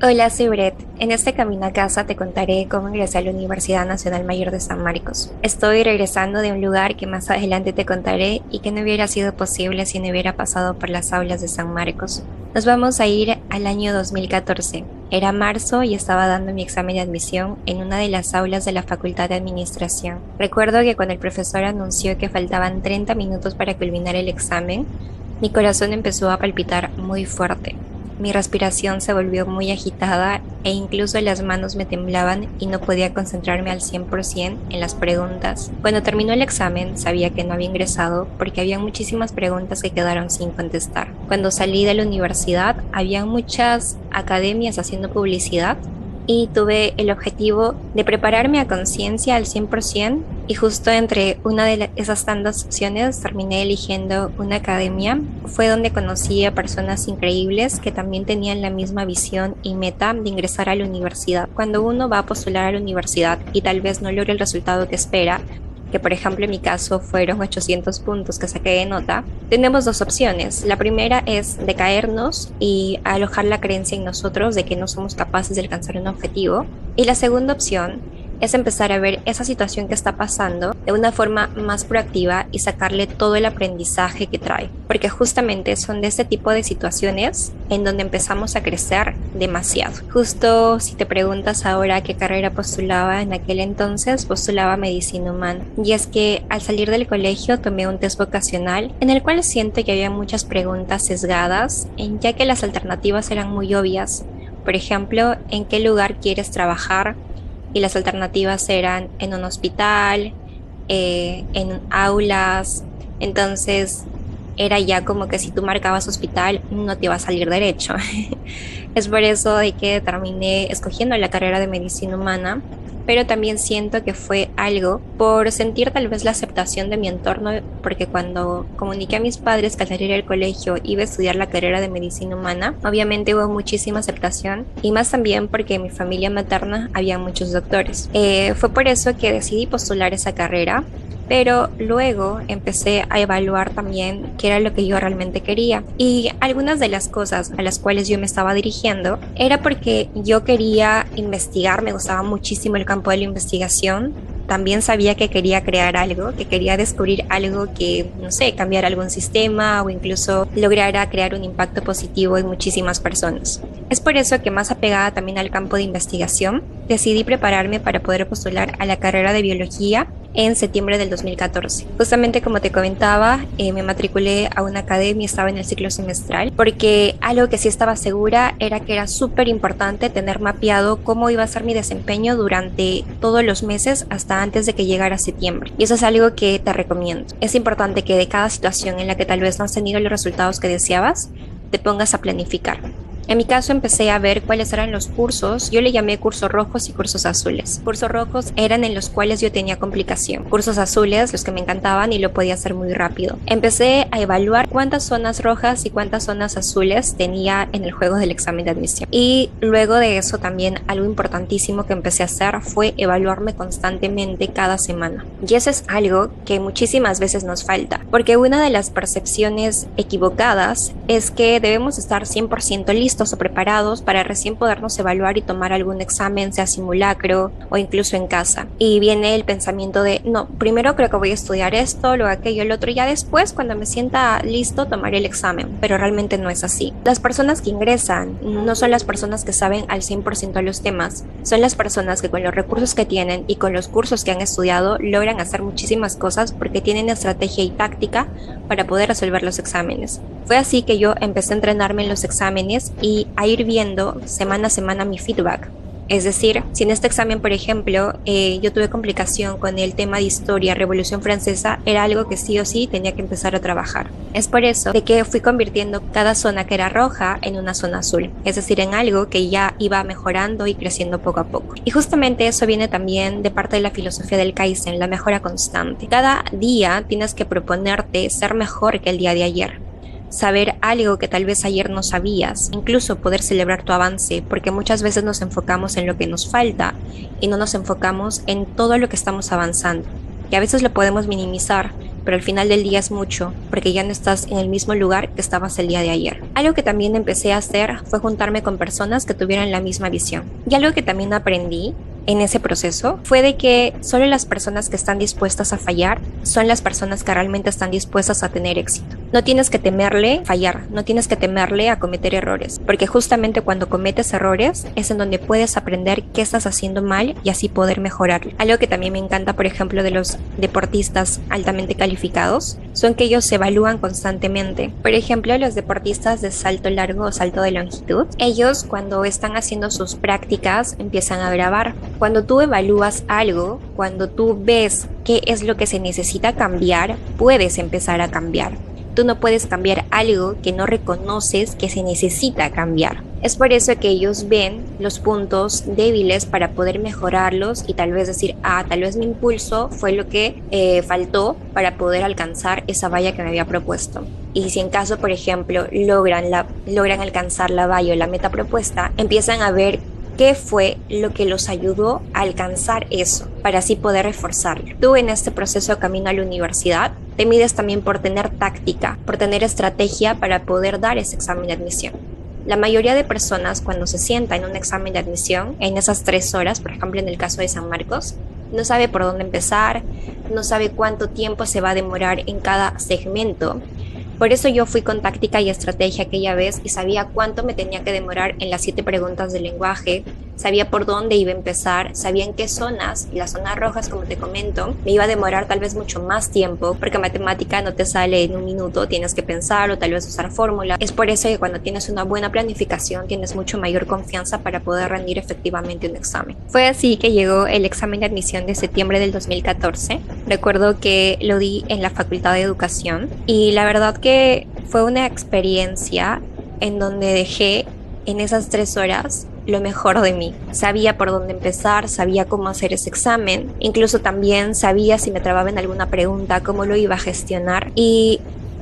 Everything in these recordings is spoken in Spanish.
Hola, soy Brett. En este camino a casa te contaré cómo ingresé a la Universidad Nacional Mayor de San Marcos. Estoy regresando de un lugar que más adelante te contaré y que no hubiera sido posible si no hubiera pasado por las aulas de San Marcos. Nos vamos a ir al año 2014. Era marzo y estaba dando mi examen de admisión en una de las aulas de la Facultad de Administración. Recuerdo que cuando el profesor anunció que faltaban 30 minutos para culminar el examen, mi corazón empezó a palpitar muy fuerte. Mi respiración se volvió muy agitada e incluso las manos me temblaban y no podía concentrarme al 100% en las preguntas. Cuando terminó el examen sabía que no había ingresado porque había muchísimas preguntas que quedaron sin contestar. Cuando salí de la universidad había muchas academias haciendo publicidad y tuve el objetivo de prepararme a conciencia al 100% y justo entre una de esas tantas opciones terminé eligiendo una academia. Fue donde conocí a personas increíbles que también tenían la misma visión y meta de ingresar a la universidad. Cuando uno va a postular a la universidad y tal vez no logre el resultado que espera, que por ejemplo en mi caso fueron 800 puntos que saqué de nota, tenemos dos opciones. La primera es decaernos y alojar la creencia en nosotros de que no somos capaces de alcanzar un objetivo. Y la segunda opción es empezar a ver esa situación que está pasando de una forma más proactiva y sacarle todo el aprendizaje que trae. Porque justamente son de este tipo de situaciones en donde empezamos a crecer demasiado. Justo si te preguntas ahora qué carrera postulaba en aquel entonces, postulaba medicina humana. Y es que al salir del colegio tomé un test vocacional en el cual siento que había muchas preguntas sesgadas, ya que las alternativas eran muy obvias. Por ejemplo, ¿en qué lugar quieres trabajar? Y las alternativas eran en un hospital, en aulas. Entonces era ya como que si tú marcabas hospital no te iba a salir derecho. Es por eso de que terminé escogiendo la carrera de medicina humana, pero también siento que fue algo por sentir tal vez la aceptación de mi entorno, porque cuando comuniqué a mis padres que al salir del colegio iba a estudiar la carrera de medicina humana, obviamente hubo muchísima aceptación y más también porque en mi familia materna había muchos doctores. Fue por eso que decidí postular esa carrera. Pero luego empecé a evaluar también qué era lo que yo realmente quería. Y algunas de las cosas a las cuales yo me estaba dirigiendo era porque yo quería investigar, me gustaba muchísimo el campo de la investigación. También sabía que quería crear algo, que quería descubrir algo que, no sé, cambiara algún sistema o incluso lograra crear un impacto positivo en muchísimas personas. Es por eso que, más apegada también al campo de investigación, decidí prepararme para poder postular a la carrera de biología en septiembre del 2014. Justamente como te comentaba, me matriculé a una academia, estaba en el ciclo semestral, porque algo que sí estaba segura era que era súper importante tener mapeado cómo iba a ser mi desempeño durante todos los meses hasta antes de que llegara septiembre. Y eso es algo que te recomiendo. Es importante que de cada situación en la que tal vez no has tenido los resultados que deseabas, te pongas a planificar. En mi caso empecé a ver cuáles eran los cursos. Yo le llamé cursos rojos y cursos azules. Cursos rojos eran en los cuales yo tenía complicación. Cursos azules, los que me encantaban y lo podía hacer muy rápido. Empecé a evaluar cuántas zonas rojas y cuántas zonas azules tenía en el juego del examen de admisión. Y luego de eso también algo importantísimo que empecé a hacer fue evaluarme constantemente cada semana. Y eso es algo que muchísimas veces nos falta. Porque una de las percepciones equivocadas es que debemos estar 100% listos o preparados para recién podernos evaluar y tomar algún examen, sea simulacro o incluso en casa. Y viene el pensamiento de, no, primero creo que voy a estudiar esto, luego aquello, el otro, y ya después, cuando me sienta listo, tomaré el examen. Pero realmente no es así. Las personas que ingresan no son las personas que saben al 100% los temas, son las personas que con los recursos que tienen y con los cursos que han estudiado logran hacer muchísimas cosas porque tienen estrategia y táctica para poder resolver los exámenes. Fue así que yo empecé a entrenarme en los exámenes y a ir viendo semana a semana mi feedback. Es decir, si en este examen, por ejemplo, yo tuve complicación con el tema de historia, Revolución Francesa, era algo que sí o sí tenía que empezar a trabajar. Es por eso de que fui convirtiendo cada zona que era roja en una zona azul, es decir, en algo que ya iba mejorando y creciendo poco a poco. Y justamente eso viene también de parte de la filosofía del Kaizen, la mejora constante. Cada día tienes que proponerte ser mejor que el día de ayer. Saber algo que tal vez ayer no sabías, incluso poder celebrar tu avance, porque muchas veces nos enfocamos en lo que nos falta y no nos enfocamos en todo lo que estamos avanzando. Y a veces lo podemos minimizar, pero al final del día es mucho, porque ya no estás en el mismo lugar que estabas el día de ayer. Algo que también empecé a hacer fue juntarme con personas que tuvieran la misma visión. Y algo que también aprendí en ese proceso fue de que solo las personas que están dispuestas a fallar son las personas que realmente están dispuestas a tener éxito. No tienes que temerle fallar, no tienes que temerle a cometer errores, porque justamente cuando cometes errores es en donde puedes aprender qué estás haciendo mal y así poder mejorarlo. Algo que también me encanta, por ejemplo, de los deportistas altamente calificados son que ellos se evalúan constantemente. Por ejemplo, los deportistas de salto largo o salto de longitud, ellos cuando están haciendo sus prácticas empiezan a grabar. Cuando tú evalúas algo, cuando tú ves qué es lo que se necesita cambiar, puedes empezar a cambiar. Tú no puedes cambiar algo que no reconoces que se necesita cambiar. Es por eso que ellos ven los puntos débiles para poder mejorarlos y tal vez decir, tal vez mi impulso fue lo que faltó para poder alcanzar esa valla que me había propuesto. Y si en caso, por ejemplo, logran alcanzar la valla o la meta propuesta, empiezan a ver qué fue lo que los ayudó a alcanzar eso, para así poder reforzarlo. Tú en este proceso camino a la universidad, te mides también por tener táctica, por tener estrategia para poder dar ese examen de admisión. La mayoría de personas cuando se sienta en un examen de admisión, en esas 3 horas, por ejemplo en el caso de San Marcos, no sabe por dónde empezar, no sabe cuánto tiempo se va a demorar en cada segmento. Por eso yo fui con táctica y estrategia aquella vez y sabía cuánto me tenía que demorar en las 7 preguntas del lenguaje, sabía por dónde iba a empezar, sabía en qué zonas, y las zonas rojas, como te comento, me iba a demorar tal vez mucho más tiempo, porque matemática no te sale en un minuto, tienes que pensar o tal vez usar fórmula. Es por eso que cuando tienes una buena planificación tienes mucho mayor confianza para poder rendir efectivamente un examen. Fue así que llegó el examen de admisión de septiembre del 2014. Recuerdo que lo di en la Facultad de Educación y la verdad que fue una experiencia en donde dejé en esas 3 horas lo mejor de mí. Sabía por dónde empezar, sabía cómo hacer ese examen, incluso también sabía si me trababa en alguna pregunta, cómo lo iba a gestionar. Y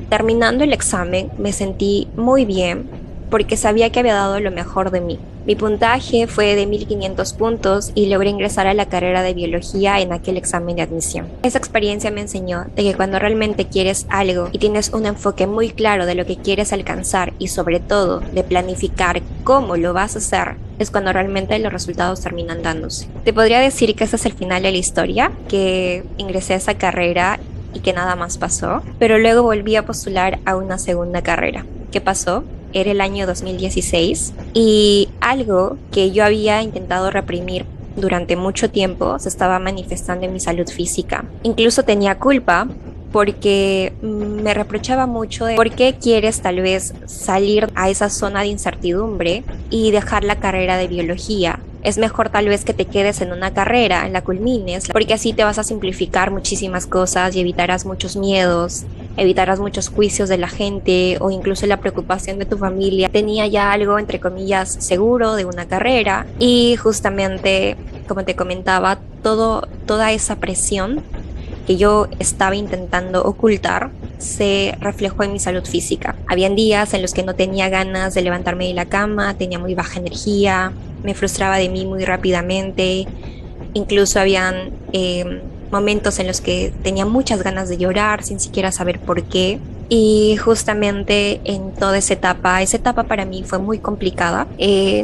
terminando el examen me sentí muy bien porque sabía que había dado lo mejor de mí. Mi puntaje fue de 1500 puntos y logré ingresar a la carrera de biología en aquel examen de admisión. Esa experiencia me enseñó de que cuando realmente quieres algo y tienes un enfoque muy claro de lo que quieres alcanzar y sobre todo de planificar cómo lo vas a hacer, es cuando realmente los resultados terminan dándose. Te podría decir que ese es el final de la historia, que ingresé a esa carrera y que nada más pasó, pero luego volví a postular a una segunda carrera. ¿Qué pasó? Era el año 2016 y algo que yo había intentado reprimir durante mucho tiempo se estaba manifestando en mi salud física. Incluso tenía culpa porque me reprochaba mucho de por qué quieres tal vez salir a esa zona de incertidumbre y dejar la carrera de biología. Es mejor tal vez que te quedes en una carrera, en la culmines, porque así te vas a simplificar muchísimas cosas y evitarás muchos miedos, evitarás muchos juicios de la gente o incluso la preocupación de tu familia. Tenía ya algo, entre comillas, seguro de una carrera y justamente, como te comentaba, toda esa presión que yo estaba intentando ocultar se reflejó en mi salud física. Habían días en los que no tenía ganas de levantarme de la cama, tenía muy baja energía, me frustraba de mí muy rápidamente, incluso habían momentos en los que tenía muchas ganas de llorar sin siquiera saber por qué. Y justamente en toda esa etapa para mí fue muy complicada.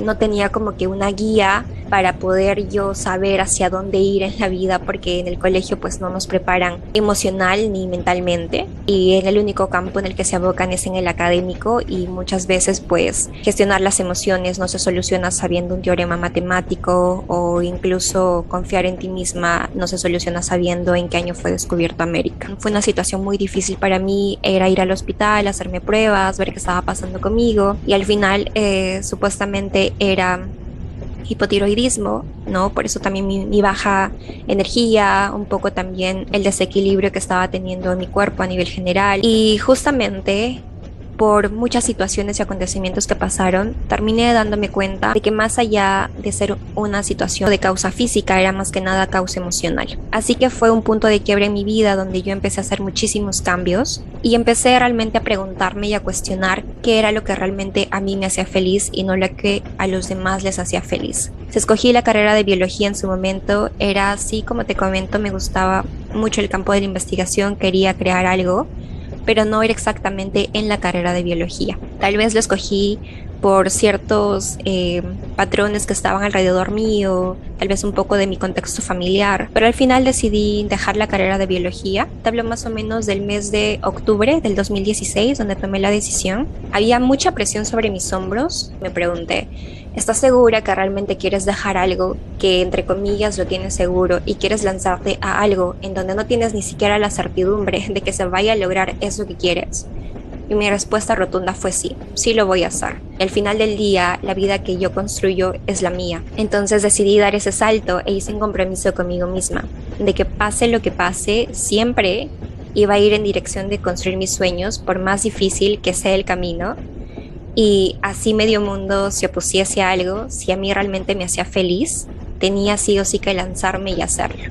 No tenía como que una guía para poder yo saber hacia dónde ir en la vida, porque en el colegio pues no nos preparan emocional ni mentalmente y en el único campo en el que se abocan es en el académico y muchas veces pues gestionar las emociones no se soluciona sabiendo un teorema matemático o incluso confiar en ti misma no se soluciona sabiendo en qué año fue descubierto América. Fue una situación muy difícil para mí, era ir al hospital, hacerme pruebas, ver qué estaba pasando conmigo y al final supuestamente era hipotiroidismo, ¿no? Por eso también mi baja energía, un poco también el desequilibrio que estaba teniendo en mi cuerpo a nivel general y justamente por muchas situaciones y acontecimientos que pasaron, terminé dándome cuenta de que más allá de ser una situación de causa física, era más que nada causa emocional. Así que fue un punto de quiebre en mi vida donde yo empecé a hacer muchísimos cambios y empecé realmente a preguntarme y a cuestionar qué era lo que realmente a mí me hacía feliz y no lo que a los demás les hacía feliz. Si escogí la carrera de biología en su momento, era así como te comento, me gustaba mucho el campo de la investigación, quería crear algo, pero no era exactamente en la carrera de biología. Tal vez lo escogí por ciertos patrones que estaban alrededor mío, tal vez un poco de mi contexto familiar, pero al final decidí dejar la carrera de biología. Te hablo más o menos del mes de octubre del 2016, donde tomé la decisión. Había mucha presión sobre mis hombros. Me pregunté, ¿estás segura que realmente quieres dejar algo que entre comillas lo tienes seguro y quieres lanzarte a algo en donde no tienes ni siquiera la certidumbre de que se vaya a lograr eso que quieres? Y mi respuesta rotunda fue sí, sí lo voy a hacer. Al final del día, la vida que yo construyo es la mía. Entonces decidí dar ese salto e hice un compromiso conmigo misma, de que pase lo que pase, siempre iba a ir en dirección de construir mis sueños, por más difícil que sea el camino. Y así medio mundo se opusiese a algo, si a mí realmente me hacía feliz, tenía sí o sí que lanzarme y hacerlo.